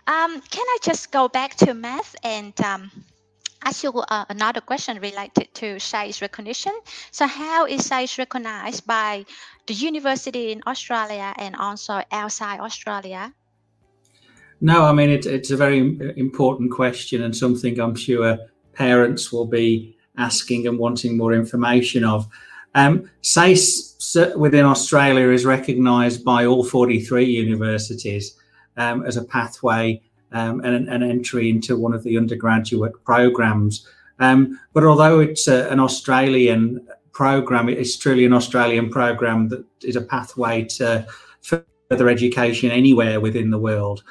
Can I just go back to math and ask you another question related to SACE recognition? So how is SACE recognized by the university in Australia and also outside Australia? No, I mean, it's a very important question and something I'm sure parents will be asking and wanting more information of. SACE within Australia is recognised by all 43 universities as a pathway and an entry into one of the undergraduate programs. But although it's an Australian program, it's truly an Australian program that is a pathway to further education anywhere within the world.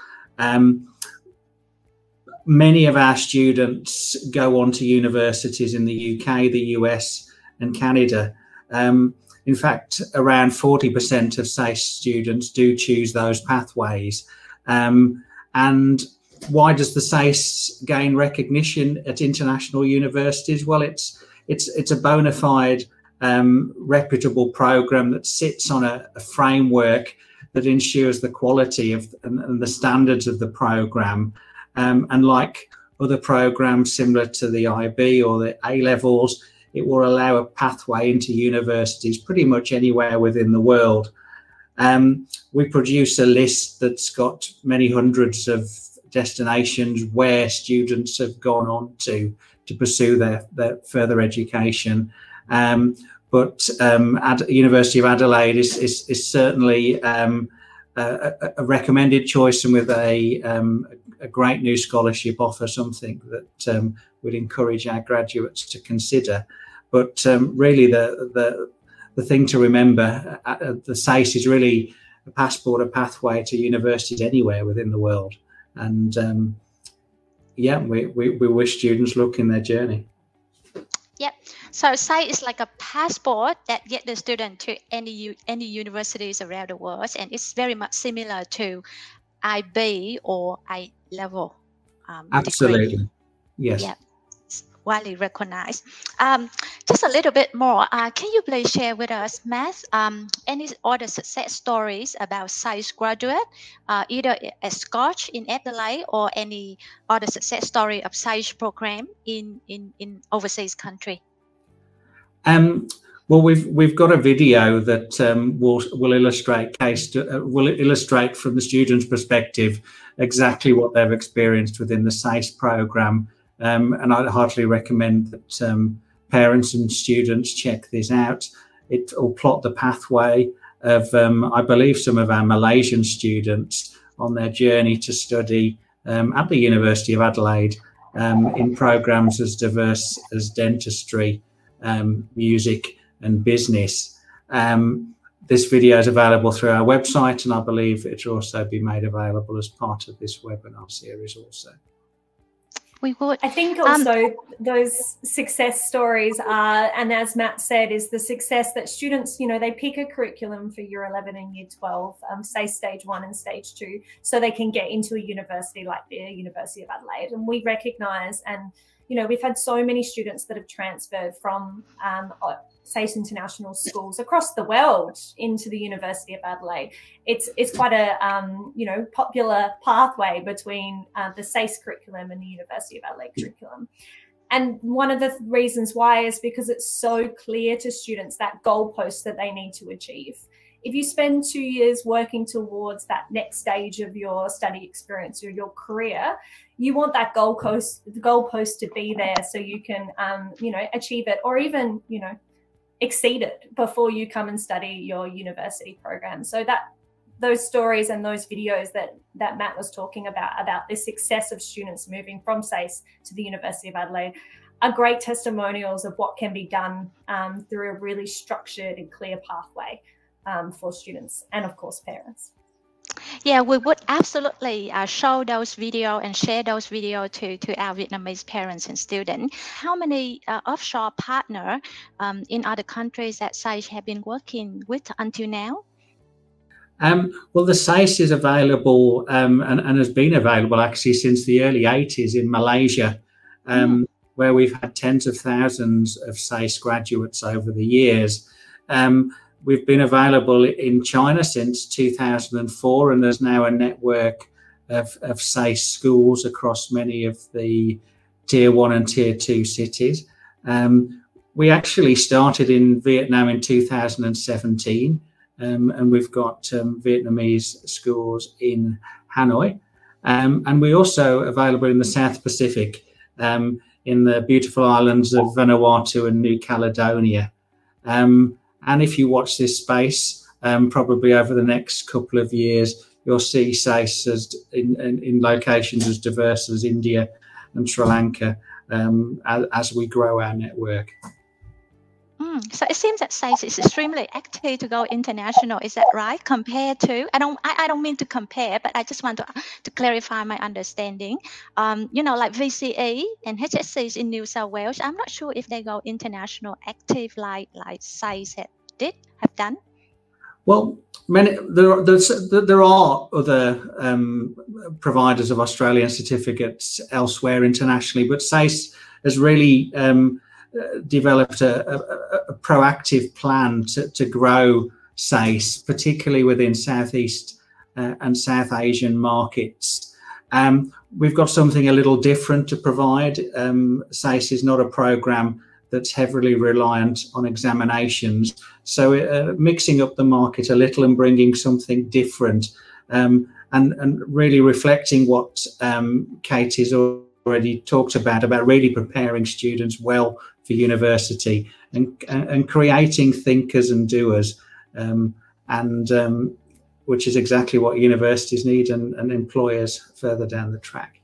Many of our students go on to universities in the UK, the US and Canada. In fact, around 40% of SACE students do choose those pathways. And why does the SACE gain recognition at international universities? Well, it's a bona fide, reputable program that sits on a framework that ensures the quality of and the standards of the program. And like other programs similar to the IB or the A-levels, it will allow a pathway into universities pretty much anywhere within the world. We produce a list that's got many hundreds of destinations where students have gone on to pursue their further education. But University of Adelaide is certainly a recommended choice, and with a great new scholarship offer, something that we'd encourage our graduates to consider. But really the thing to remember, the SACE is really a passport, a pathway to universities anywhere within the world. And yeah, we wish students luck in their journey. Yep. So SACE is like a passport that gets the student to any universities around the world, and it's very much similar to IB or A-level Absolutely. degree. Yes. Yep. It's widely recognized. Just a little bit more. Can you please share with us, Matt, any other success stories about SACE graduate, either at Scotch in Adelaide or any other success story of SACE program in overseas country? Well, we've got a video that will illustrate from the student's perspective exactly what they've experienced within the SACE program, and I'd heartily recommend that parents and students check this out. It will plot the pathway of, I believe, some of our Malaysian students on their journey to study at the University of Adelaide in programs as diverse as dentistry, music and business. This video is available through our website, and I believe it will also be made available as part of this webinar series also. We would. I think also those success stories are, and as Matt said, is the success that students, they pick a curriculum for year 11 and year 12, say stage 1 and stage 2, so they can get into a university like the University of Adelaide. And we recognise, and we've had so many students that have transferred from SACE International schools across the world into the University of Adelaide. It's quite a popular pathway between the SACE curriculum and the University of Adelaide curriculum. And one of the reasons why is because it's so clear to students that goalpost that they need to achieve. If you spend 2 years working towards that next stage of your study experience or your career, you want that goalpost to be there so you can, achieve it, or even, exceed it before you come and study your university program. So that those stories and those videos that Matt was talking about the success of students moving from SACE to the University of Adelaide are great testimonials of what can be done through a really structured and clear pathway for students and, of course, parents. Yeah, we would absolutely show those videos and share those videos to our Vietnamese parents and students. How many offshore partners in other countries that SACE have been working with until now? Well, the SACE is available and has been available actually since the early 80s in Malaysia, where we've had tens of thousands of SACE graduates over the years. We've been available in China since 2004, and there's now a network of SACE schools across many of the Tier 1 and Tier 2 cities. We actually started in Vietnam in 2017, and we've got Vietnamese schools in Hanoi. And we're also available in the South Pacific, in the beautiful islands of Vanuatu and New Caledonia. And if you watch this space, probably over the next couple of years, you'll see SACE in locations as diverse as India and Sri Lanka, as we grow our network. So it seems that SACE is extremely active to go international. Is that right? Compared to, I don't mean to compare, but I just want to clarify my understanding. You know, like VCE and HSCs in New South Wales, I'm not sure if they go international active like SACE have done. Well, there are other providers of Australian certificates elsewhere internationally, but SACE has really developed a proactive plan to grow SACE, particularly within Southeast and South Asian markets. We've got something a little different to provide. SACE is not a program that's heavily reliant on examinations, so mixing up the market a little and bringing something different, and really reflecting what Kate has already talked about really preparing students well for university and creating thinkers and doers, which is exactly what universities need and employers further down the track.